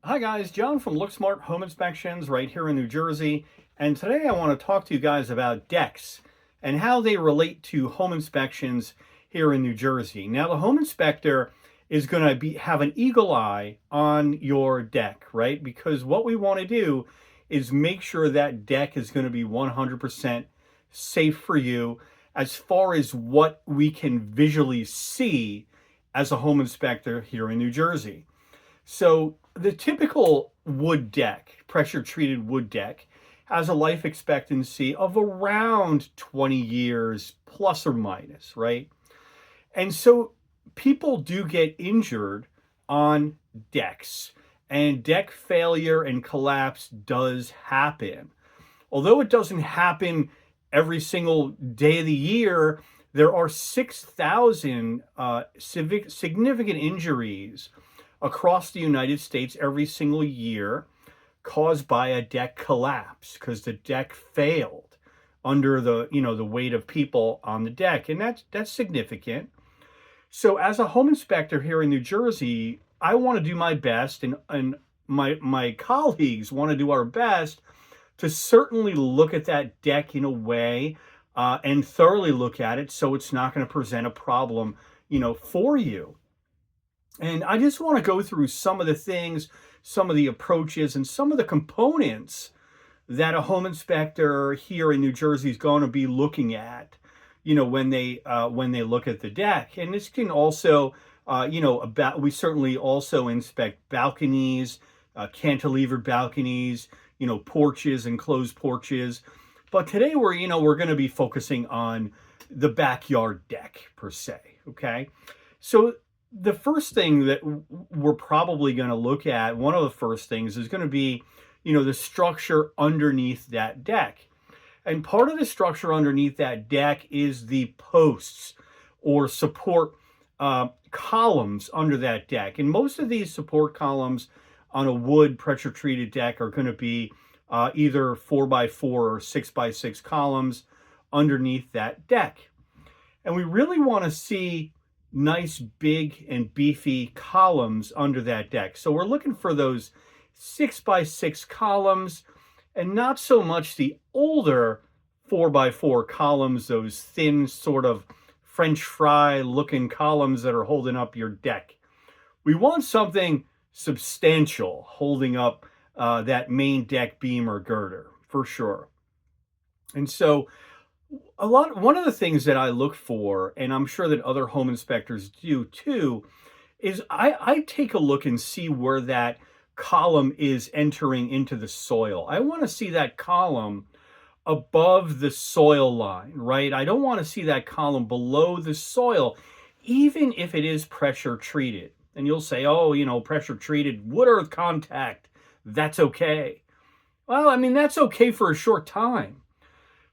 Hi guys, John from LookSmart Home Inspections right here in New Jersey. And today I want to talk to you guys about decks and how they relate to home inspections here in New Jersey. Now the home inspector is going to have an eagle eye on your deck, right? Because what we want to do is make sure that deck is going to be 100% safe for you as far as what we can visually see as a home inspector here in New Jersey. So the typical wood deck, pressure treated wood deck, has a life expectancy of around 20 years plus or minus, right? And so people do get injured on decks, and deck failure and collapse does happen. Although it doesn't happen every single day of the year, there are 6,000 significant injuries across the United States every single year caused by a deck collapse because the deck failed under the weight of people on the deck, and that's significant. So as a home inspector here in New Jersey, I want to do my best, and my colleagues want to do our best to certainly look at that deck in a way and thoroughly look at it so it's not going to present a problem, for you. And I just want to go through some of the things, some of the approaches, and some of the components that a home inspector here in New Jersey is going to be looking at, when they look at the deck. And this can also, we certainly also inspect balconies, cantilever balconies, porches and closed porches. But today we're going to be focusing on the backyard deck per se. Okay, so the first thing that we're probably going to look at, one of the first things is going to be, the structure underneath that deck. And part of the structure underneath that deck is the posts or support columns under that deck. And most of these support columns on a wood pressure treated deck are going to be either 4x4 or 6x6 columns underneath that deck. And we really want to see nice, big, and beefy columns under that deck. So we're looking for those 6x6 columns and not so much the older 4x4 columns, those thin sort of French fry looking columns that are holding up your deck. We want something substantial holding up that main deck beam or girder for sure. And so one of the things that I look for, and I'm sure that other home inspectors do too, is I take a look and see where that column is entering into the soil. I want to see that column above the soil line, right? I don't want to see that column below the soil, even if it is pressure treated. And you'll say, oh, pressure treated wood earth contact, that's okay. Well, I mean, that's okay for a short time.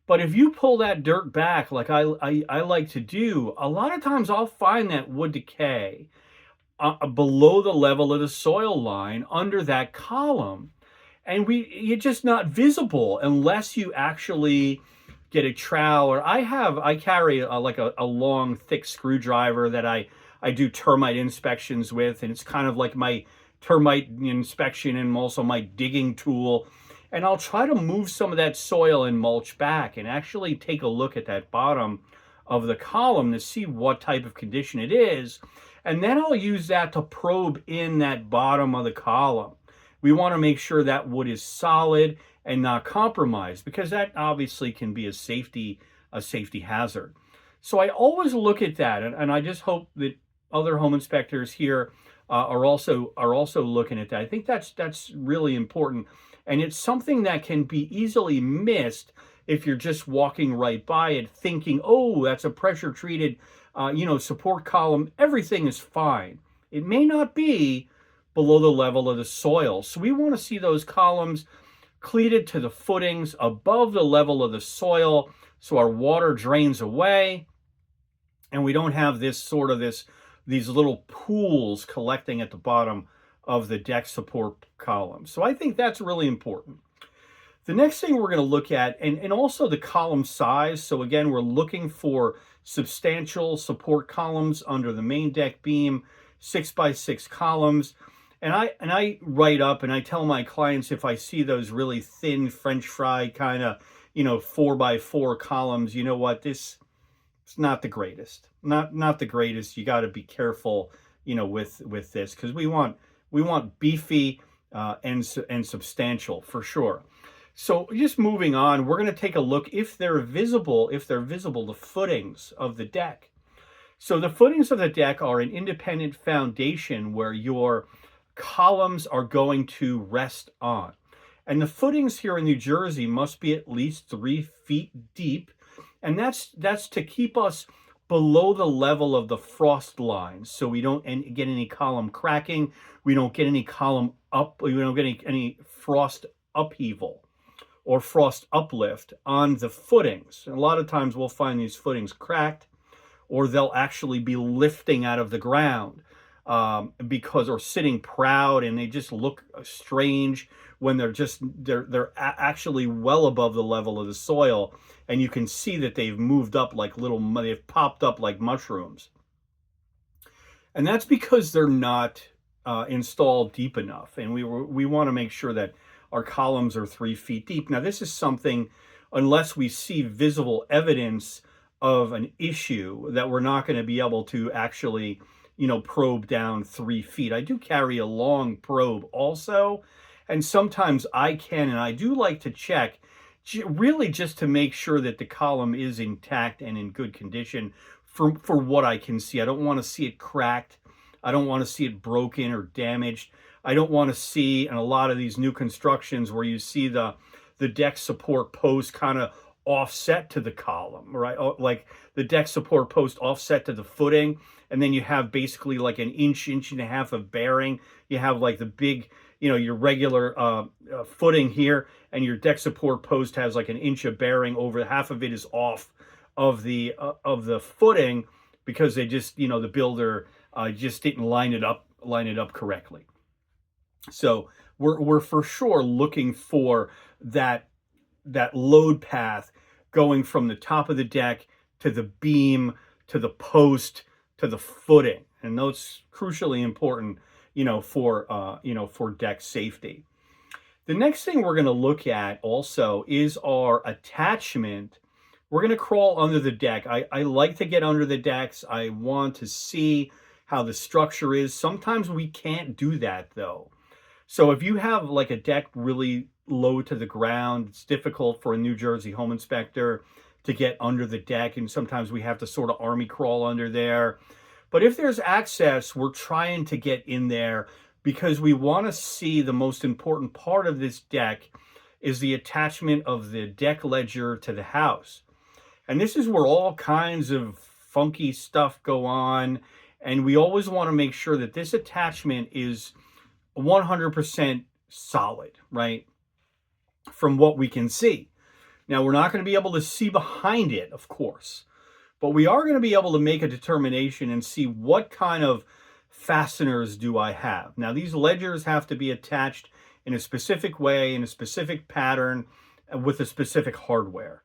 But if you pull that dirt back like I like to do, a lot of times I'll find that wood decay below the level of the soil line under that column. And you're just not visible unless you actually get a trowel. Or I carry a long, thick screwdriver that I do termite inspections with. And it's kind of like my termite inspection and also my digging tool. And I'll try to move some of that soil and mulch back and actually take a look at that bottom of the column to see what type of condition it is. And then I'll use that to probe in that bottom of the column. We want to make sure that wood is solid and not compromised, because that obviously can be a safety hazard. So I always look at that, and I just hope that other home inspectors here are also looking at that. I think that's really important. And it's something that can be easily missed if you're just walking right by it thinking, oh, that's a pressure treated, support column. Everything is fine. It may not be below the level of the soil. So we want to see those columns cleated to the footings above the level of the soil so our water drains away and we don't have these little pools collecting at the bottom of the deck support column. So I think that's really important. The next thing we're going to look at, and also the column size. So again, we're looking for substantial support columns under the main deck beam, 6x6 columns. And I write up and I tell my clients, if I see those really thin French fry kind of, 4x4 columns, you know what, this it's not the greatest. Not the greatest. You got to be careful, with this, because we want beefy and substantial for sure. So just moving on, we're going to take a look if they're visible, the footings of the deck. So the footings of the deck are an independent foundation where your columns are going to rest on. And the footings here in New Jersey must be at least 3 feet deep. And that's to keep us below the level of the frost lines. So we don't get any column cracking. We don't get any column up. We don't get any frost upheaval or frost uplift on the footings. And a lot of times we'll find these footings cracked, or they'll actually be lifting out of the ground because, or sitting proud, and they just look strange when they're actually well above the level of the soil, and you can see that they've moved up like they've popped up like mushrooms. And that's because they're not installed deep enough, and we want to make sure that our columns are 3 feet deep. Now, this is something, unless we see visible evidence of an issue, that we're not going to be able to actually, probe down 3 feet. I do carry a long probe also, and sometimes I can, and I do like to check, really just to make sure that the column is intact and in good condition for what I can see. I don't want to see it cracked. I don't want to see it broken or damaged. I don't want to see, in a lot of these new constructions, where you see the deck support post kind of offset to the column, right? Like the deck support post offset to the footing, and then you have basically like an inch and a half of bearing. You have like the big, your regular footing here, and your deck support post has like an inch of bearing. Over half of it is off of the footing, because they just, the builder just didn't line it up correctly. So we're for sure looking for that load path going from the top of the deck to the beam to the post to the footing, and that's crucially important, for deck safety. The next thing we're going to look at also is our attachment. We're going to crawl under the deck. I like to get under the decks. I want to see how the structure is. Sometimes we can't do that though. So if you have like a deck really low to the ground, it's difficult for a New Jersey home inspector to get under the deck, and sometimes we have to sort of army crawl under there. But if there's access, we're trying to get in there, because we want to see the most important part of this deck is the attachment of the deck ledger to the house. And this is where all kinds of funky stuff go on, and we always want to make sure that this attachment is 100% solid, right? From what we can see. Now, we're not going to be able to see behind it, of course, but we are going to be able to make a determination and see what kind of fasteners do I have. Now, these ledgers have to be attached in a specific way, in a specific pattern, with a specific hardware.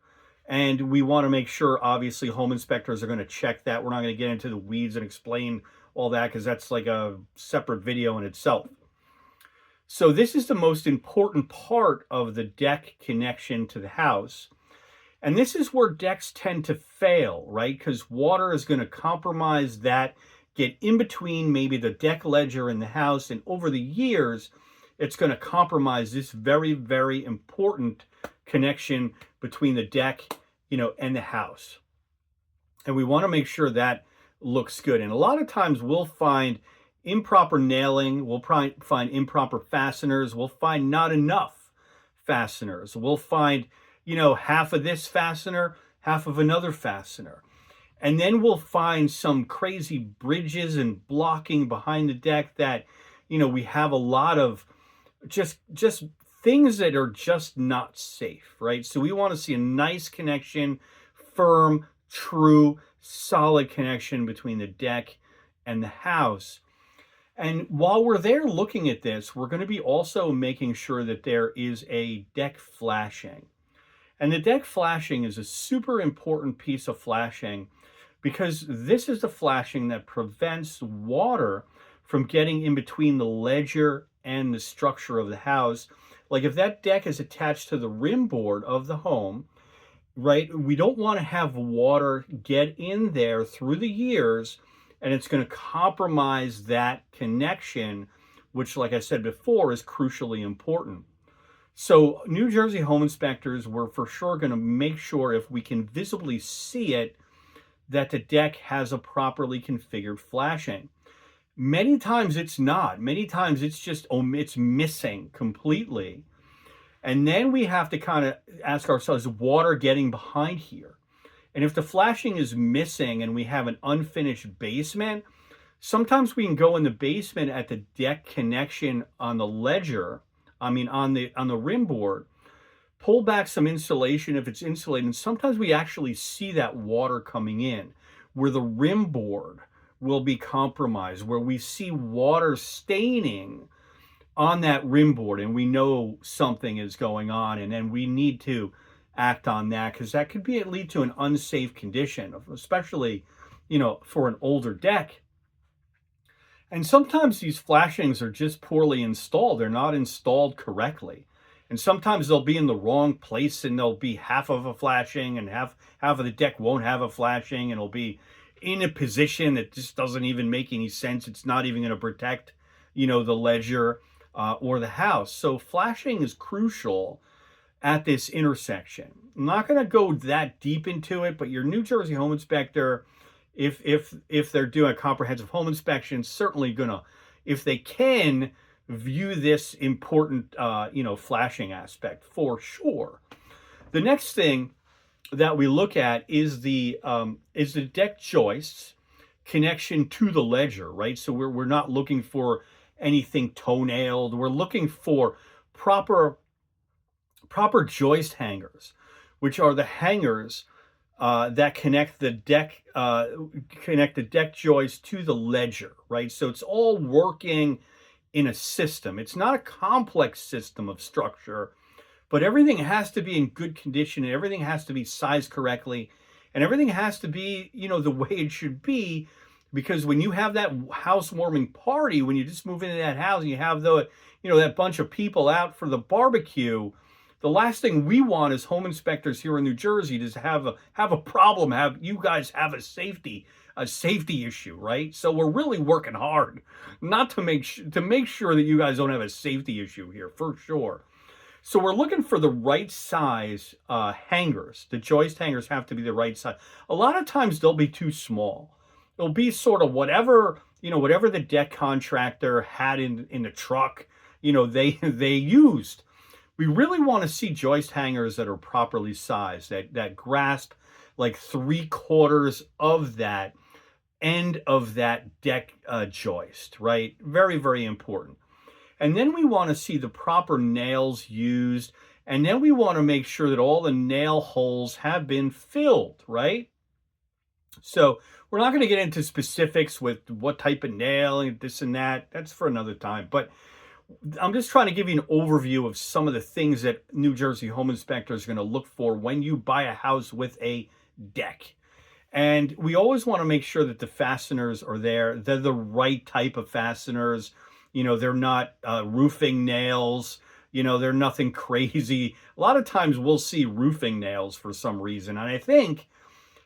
And we want to make sure, obviously, home inspectors are going to check that. We're not going to get into the weeds and explain all that, because that's like a separate video in itself. So this is the most important part of the deck connection to the house. And this is where decks tend to fail, right? Because water is going to compromise that, get in between maybe the deck ledger and the house. And over the years, it's going to compromise this very, very important connection between the deck, and the house. And we want to make sure that looks good. And a lot of times we'll find improper nailing, we'll find improper fasteners, we'll find not enough fasteners, we'll find, half of this fastener, half of another fastener. And then we'll find some crazy bridges and blocking behind the deck that, we have a lot of just things that are just not safe, right? So we want to see a nice connection, firm, true, solid connection between the deck and the house. And while we're there looking at this, we're going to be also making sure that there is a deck flashing. And the deck flashing is a super important piece of flashing, because this is the flashing that prevents water from from getting in between the ledger and the structure of the house. Like if that deck is attached to the rim board of the home, right? We don't want to have water get in there through the years, and it's going to compromise that connection, which, like I said before, is crucially important. So New Jersey home inspectors were for sure going to make sure, if we can visibly see it, that the deck has a properly configured flashing. Many times it's not. Many times it's just, it's missing completely. And then we have to kind of ask ourselves, is water getting behind here? And if the flashing is missing and we have an unfinished basement, sometimes we can go in the basement at the deck connection on the ledger, on the rim board, pull back some insulation if it's insulated, and sometimes we actually see that water coming in, where the rim board will be compromised, where we see water staining on that rim board, and we know something is going on, and then we need to act on that, because that could lead to an unsafe condition, especially, for an older deck. And sometimes these flashings are just poorly installed. They're not installed correctly. And sometimes they'll be in the wrong place, and there'll be half of a flashing, and half of the deck won't have a flashing, and it'll be in a position that just doesn't even make any sense. It's not even going to protect, the ledger or the house. So flashing is crucial at this intersection. I'm not going to go that deep into it, but your New Jersey home inspector, if they're doing a comprehensive home inspection, certainly gonna, if they can, view this important flashing aspect for sure. The next thing that we look at is the deck joists connection to the ledger, right? So we're not looking for anything toenailed. We're looking for proper joist hangers, which are the hangers that connect the deck joist to the ledger, right? So it's all working in a system. It's not a complex system of structure, but everything has to be in good condition, and everything has to be sized correctly, and everything has to be, the way it should be. Because when you have that housewarming party, when you just move into that house and you have that bunch of people out for the barbecue, the last thing we want as home inspectors here in New Jersey is to have a problem, have you guys have a safety issue, right? So we're really working hard not to make sure that you guys don't have a safety issue here, for sure. So we're looking for the right size hangers. The joist hangers have to be the right size. A lot of times they'll be too small. It'll be sort of whatever the deck contractor had in the truck, they used. We really want to see joist hangers that are properly sized, that grasp like 3/4 of that end of that deck joist, right? Very, very important. And then we want to see the proper nails used. And then we want to make sure that all the nail holes have been filled, right? So we're not going to get into specifics with what type of nail and this and that. That's for another time. But I'm just trying to give you an overview of some of the things that New Jersey home inspectors are going to look for when you buy a house with a deck. And we always want to make sure that the fasteners are there. They're the right type of fasteners. They're not roofing nails. They're nothing crazy. A lot of times we'll see roofing nails for some reason. And I think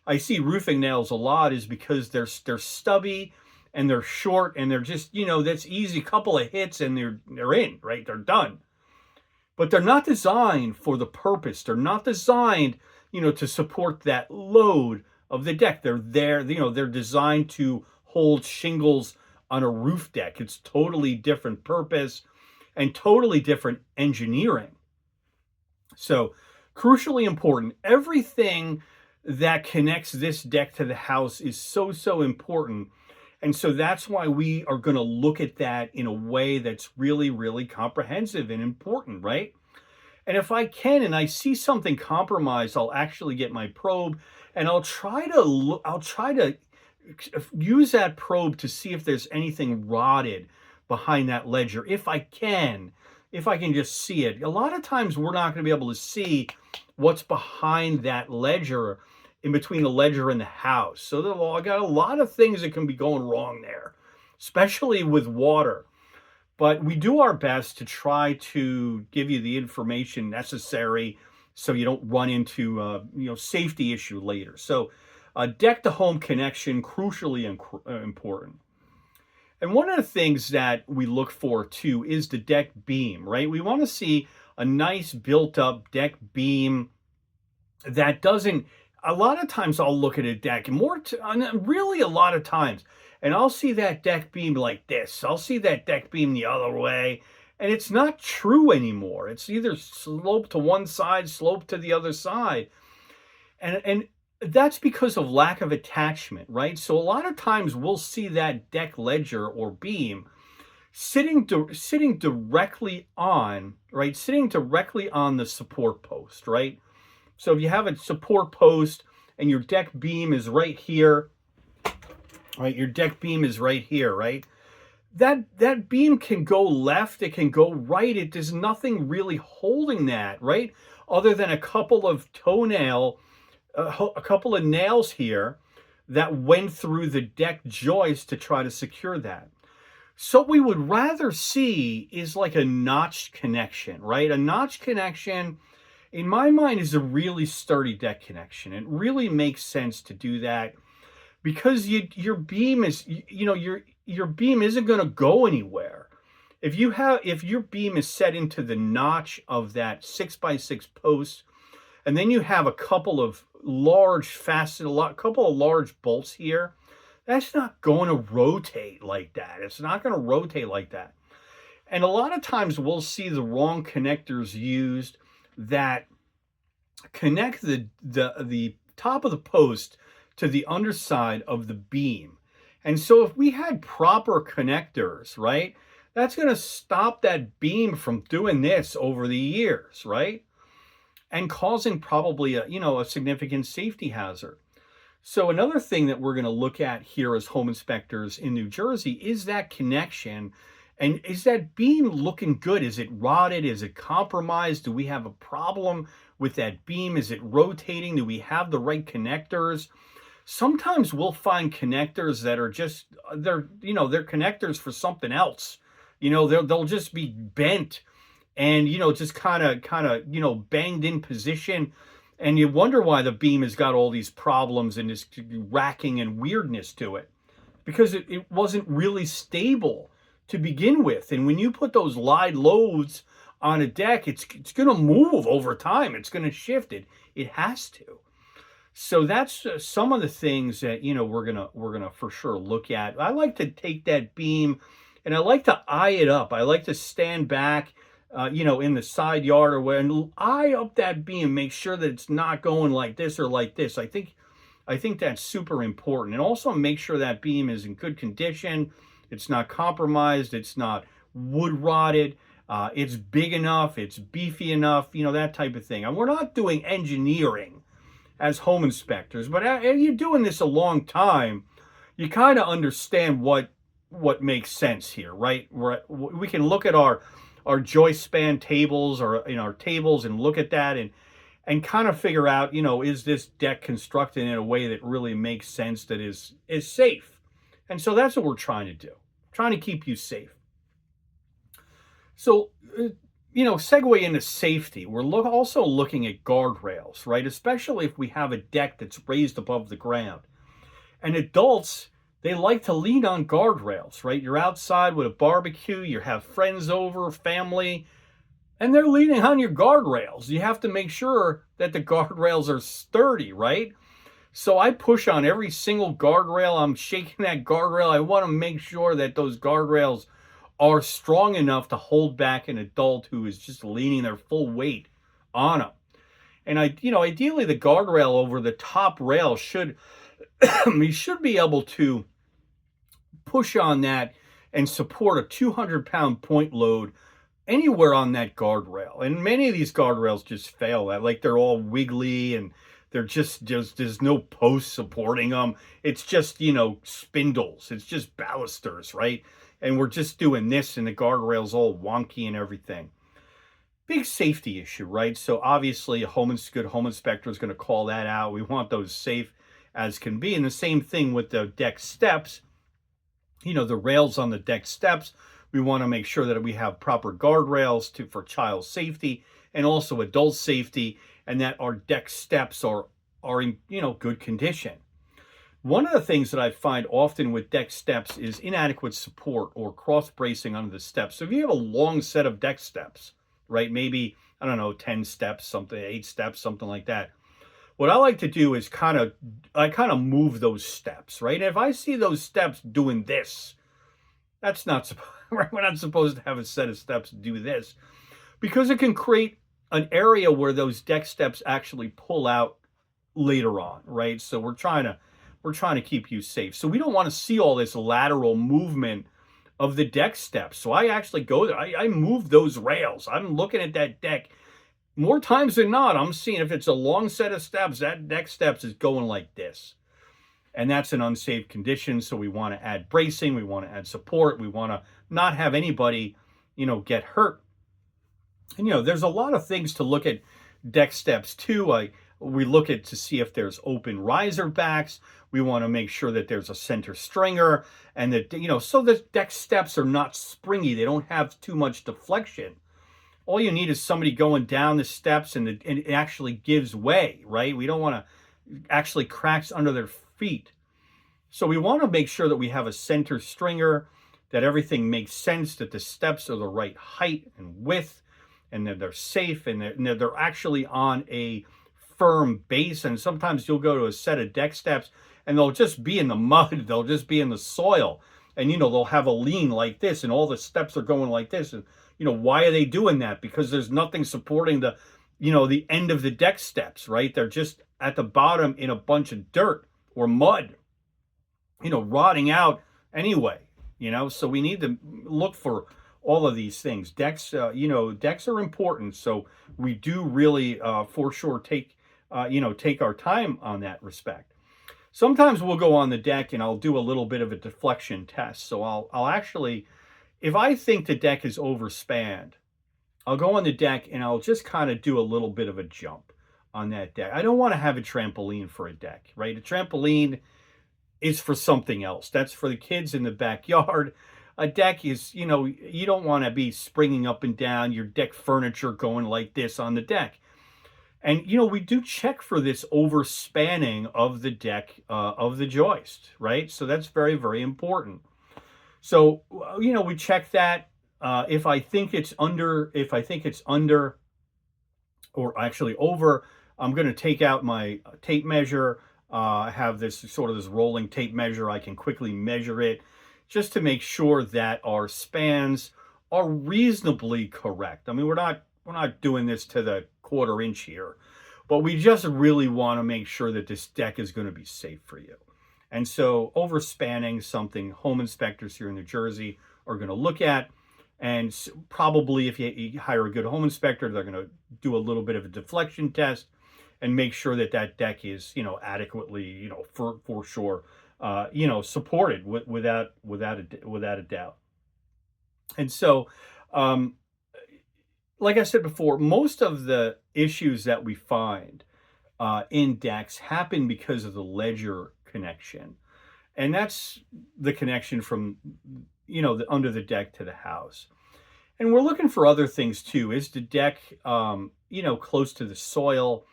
I see roofing nails a lot is because they're stubby and they're short, and they're just, that's easy. Couple of hits and they're in, right? They're done. But they're not designed for the purpose. They're not designed, to support that load of the deck. They're there, they're designed to hold shingles on a roof deck. It's totally different purpose and totally different engineering. So crucially important, everything that connects this deck to the house is so, so important. And so that's why we are going to look at that in a way that's really, really comprehensive and important, right? And if I can, and I see something compromised, I'll actually get my probe, and I'll try to use that probe to see if there's anything rotted behind that ledger. If I can just see it. A lot of times we're not going to be able to see what's behind that ledger, in between the ledger and the house. So I got a lot of things that can be going wrong there. especially with water. But we do our best to try to give you the information necessary so you don't run into safety issue later. So deck to home connection, crucially important. And one of the things that we look for too is the deck beam, right? We want to see a nice built up deck beam that doesn't, a lot of times I'll look at a deck and really a lot of times, and I'll see that deck beam like this. I'll see that deck beam the other way, and it's not true anymore. It's either sloped to one side, sloped to the other side. And that's because of lack of attachment, right? So a lot of times we'll see that deck ledger or beam sitting directly on, right? Sitting directly on the support post, right? So if you have a support post and your deck beam is right here, right? Your deck beam is right here, right? That beam can go left, it can go right. There's nothing really holding that, right? Other than a couple of a couple of nails here that went through the deck joist to try to secure that. So what we would rather see is like a notched connection, right? A notched connection, in my mind, is a really sturdy deck connection. It really makes sense to do that because your beam is, your beam isn't going to go anywhere. If your beam is set into the notch of that 6x6 post, and then you have a couple of large couple of large bolts here, that's not going to rotate like that. It's not going to rotate like that. And a lot of times we'll see the wrong connectors used that connect the top of the post to the underside of the beam. And so if we had proper connectors, right, that's going to stop that beam from doing this over the years, right? And causing probably a significant safety hazard. So another thing that we're going to look at here as home inspectors in New Jersey is that connection. And is that beam looking good? Is it rotted? Is it compromised? Do we have a problem with that beam? Is it rotating? Do we have the right connectors? Sometimes we'll find connectors that are just, they're connectors for something else. They'll just be bent and, just kind of, banged in position. And you wonder why the beam has got all these problems and this racking and weirdness to it, because it wasn't really stable to begin with. And when you put those live loads on a deck, it's going to move over time. It's going to shift it. It has to. So that's some of the things that, we're going to for sure look at. I like to take that beam and I like to eye it up. I like to stand back, in the side yard or where, and eye up that beam, make sure that it's not going like this or like this. I think that's super important. And also make sure that beam is in good condition. It's not compromised. It's not wood rotted. It's big enough. It's beefy enough, that type of thing. And we're not doing engineering as home inspectors, but if you're doing this a long time, you kind of understand what makes sense here, right? We can look at our joist span tables or in our tables and look at that and kind of figure out, is this deck constructed in a way that really makes sense, that is safe? And so that's what we're trying to do, trying to keep you safe. So, segue into safety. We're also looking at guardrails, right? Especially if we have a deck that's raised above the ground. And adults, they like to lean on guardrails, right? You're outside with a barbecue, you have friends over, family, and they're leaning on your guardrails. You have to make sure that the guardrails are sturdy, right? So I push on every single guardrail. I'm shaking that guardrail. I want to make sure that those guardrails are strong enough to hold back an adult who is just leaning their full weight on them. And ideally the guardrail over the top rail should you should be able to push on that and support a 200-pound point load anywhere on that guardrail. And many of these guardrails just fail that, like they're all wiggly and they're just there's no post supporting them. It's just, spindles. It's just balusters, right? And we're just doing this and the guardrail's all wonky and everything. Big safety issue, right? So obviously a good home inspector is going to call that out. We want those safe as can be. And the same thing with the deck steps. The rails on the deck steps. We want to make sure that we have proper guardrails for child safety and also adult safety, and that our deck steps are in good condition. One of the things that I find often with deck steps is inadequate support or cross bracing under the steps. So if you have a long set of deck steps, right, maybe, I don't know, 10 steps, something, 8 steps, something like that. What I like to do is I kind of move those steps, right? If I see those steps doing this, that's not, we're not supposed to have a set of steps do this, because it can create an area where those deck steps actually pull out later on, right? So we're trying to keep you safe. So we don't want to see all this lateral movement of the deck steps. So I actually go there. I move those rails. I'm looking at that deck. More times than not, I'm seeing if it's a long set of steps, that deck steps is going like this. And that's an unsafe condition. So we want to add bracing. We want to add support. We want to not have anybody, get hurt. And, there's a lot of things to look at deck steps too. We look at to see if there's open riser backs. We want to make sure that there's a center stringer and that, so the deck steps are not springy. They don't have too much deflection. All you need is somebody going down the steps and it actually gives way, right? We don't want to actually cracks under their feet. So we want to make sure that we have a center stringer, that everything makes sense, that the steps are the right height and width, and that they're safe, and they're actually on a firm base. And sometimes you'll go to a set of deck steps and they'll just be in the mud, they'll just be in the soil, and they'll have a lean like this and all the steps are going like this. And why are they doing that? Because there's nothing supporting the end of the deck steps, right? They're just at the bottom in a bunch of dirt or mud, rotting out anyway, so we need to look for all of these things. Decks, decks are important. So we do really, for sure, take our time on that respect. Sometimes we'll go on the deck and I'll do a little bit of a deflection test. So I'll actually, if I think the deck is overspanned, I'll go on the deck and I'll just kind of do a little bit of a jump on that deck. I don't want to have a trampoline for a deck, right? A trampoline is for something else. That's for the kids in the backyard. A deck is, you don't want to be springing up and down, your deck furniture going like this on the deck. And, we do check for this overspanning of the deck, of the joist, right? So that's very, very important. So, we check that. If I think it's under, or actually over, I'm going to take out my tape measure. I have this rolling tape measure. I can quickly measure it just to make sure that our spans are reasonably correct. I mean, we're not doing this to the 1/4 inch here, but we just really want to make sure that this deck is going to be safe for you. And so overspanning something home inspectors here in New Jersey are going to look at. And probably if you hire a good home inspector, they're going to do a little bit of a deflection test and make sure that that deck is, adequately, for sure, supported without a doubt. And so, like I said before, most of the issues that we find in decks happen because of the ledger connection. And that's the connection from, under the deck to the house. And we're looking for other things too. Is the deck, close to the soil?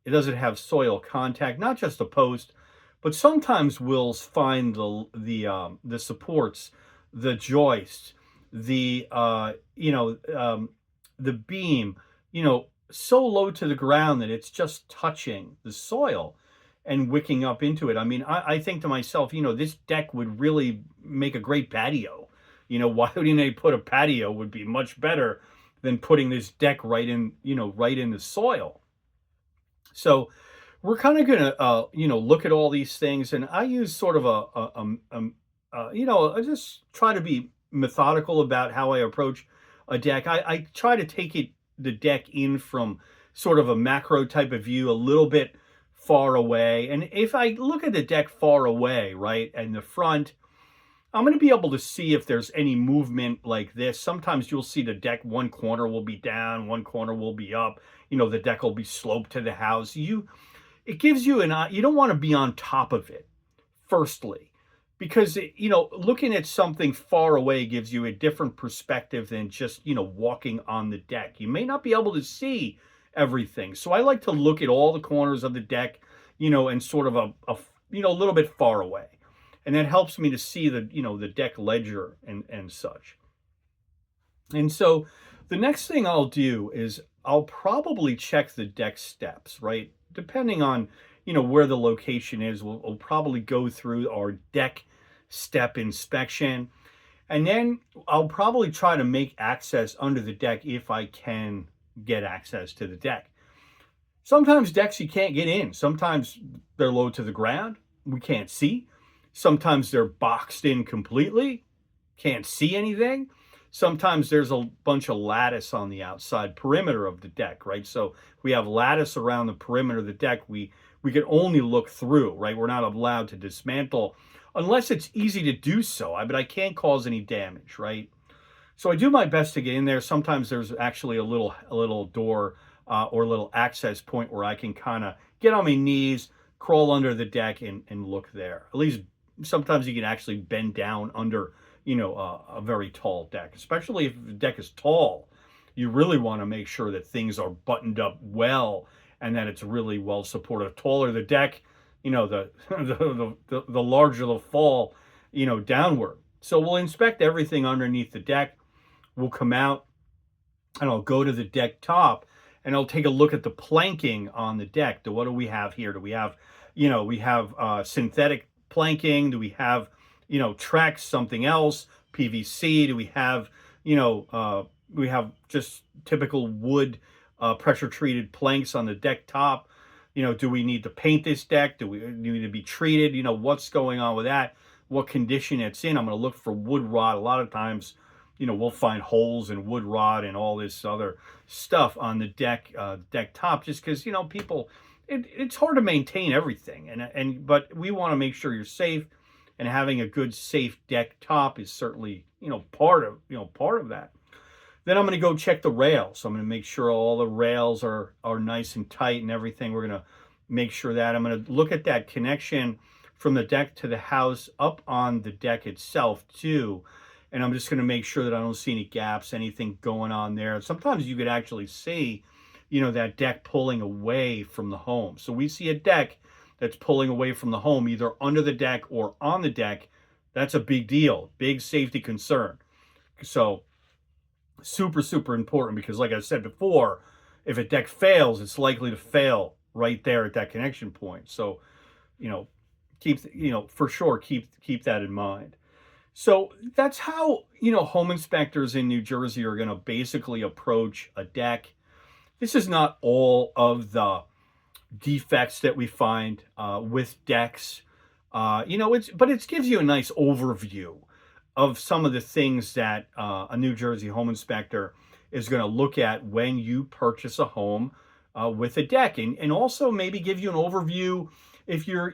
Does it have soil contact? Not just the post, but sometimes we'll find the supports, the joist, the beam, so low to the ground that it's just touching the soil and wicking up into it. I mean, I think to myself, this deck would really make a great patio. Why wouldn't they put a patio? Would be much better than putting this deck right in the soil. So we're kind of going to, look at all these things. And I use sort of I just try to be methodical about how I approach a deck. I try to take the deck in from sort of a macro type of view, a little bit far away. And if I look at the deck far away, right, and the front, I'm going to be able to see if there's any movement like this. Sometimes you'll see the deck, one corner will be down, one corner will be up. The deck will be sloped to the house. It gives you you don't want to be on top of it, firstly, because looking at something far away gives you a different perspective than just walking on the deck. You may not be able to see everything, so I like to look at all the corners of the deck, and sort of a little bit far away, and that helps me to see the deck ledger and such. And so the next thing I'll do is I'll probably check the deck steps, right? Depending on, where the location is, we'll probably go through our deck step inspection. And then I'll probably try to make access under the deck if I can get access to the deck. Sometimes decks you can't get in. Sometimes they're low to the ground. We can't see. Sometimes they're boxed in completely. Can't see anything. Sometimes there's a bunch of lattice on the outside perimeter of the deck, right? So we have lattice around the perimeter of the deck. We can only look through, right? We're not allowed to dismantle unless it's easy to do so. But I can't cause any damage, right? So I do my best to get in there. Sometimes there's actually a little door or a little access point where I can kind of get on my knees, crawl under the deck and look there. At least sometimes you can actually bend down under a very tall deck, especially if the deck is tall. You really want to make sure that things are buttoned up well and that it's really well supported. The taller the deck, the the larger the fall, downward. So we'll inspect everything underneath the deck. We'll come out and I'll go to the deck top and I'll take a look at the planking on the deck. What do we have here? Do we have, synthetic planking? Do we have, Trex, something else, PVC? Do we have, we have just typical wood pressure treated planks on the deck top? Do we need to paint this deck? Do we need to be treated? What's going on with that? What condition it's in? I'm going to look for wood rot. A lot of times, we'll find holes in wood rot and all this other stuff on the deck top, just because, people, it's hard to maintain everything. But we want to make sure you're safe. And having a good, safe deck top is certainly, part of that. Then I'm going to go check the rails. So I'm going to make sure all the rails are nice and tight and everything. We're going to make sure that. I'm going to look at that connection from the deck to the house up on the deck itself too. And I'm just going to make sure that I don't see any gaps, anything going on there. Sometimes you could actually see, that deck pulling away from the home. So we see a deck that's pulling away from the home, either under the deck or on the deck. That's a big deal, big safety concern. So super, super important, because like I said before, if a deck fails, it's likely to fail right there at that connection point. So, for sure, keep that in mind. So that's how, home inspectors in New Jersey are going to basically approach a deck. This is not all of the defects that we find with decks. It gives you a nice overview of some of the things that a New Jersey home inspector is going to look at when you purchase a home with a deck, and also maybe give you an overview if you're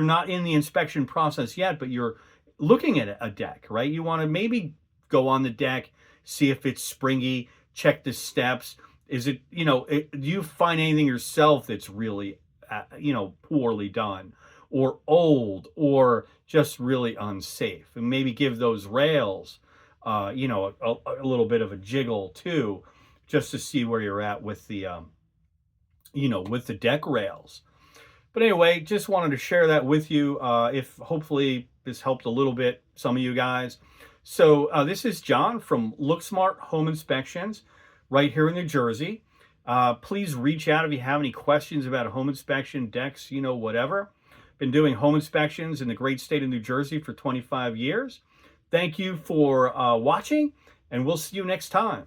not in the inspection process yet, but you're looking at a deck, right? You want to maybe go on the deck, see if it's springy, check the steps. Is it, do you find anything yourself that's really, poorly done or old or just really unsafe? And maybe give those rails, a little bit of a jiggle too, just to see where you're at with the, with the deck rails. But anyway, just wanted to share that with you. If hopefully this helped a little bit, some of you guys. So this is John from LookSmart Home Inspections, right here in New Jersey. Please reach out if you have any questions about a home inspection, decks, whatever. Been doing home inspections in the great state of New Jersey for 25 years. Thank you for watching, and we'll see you next time.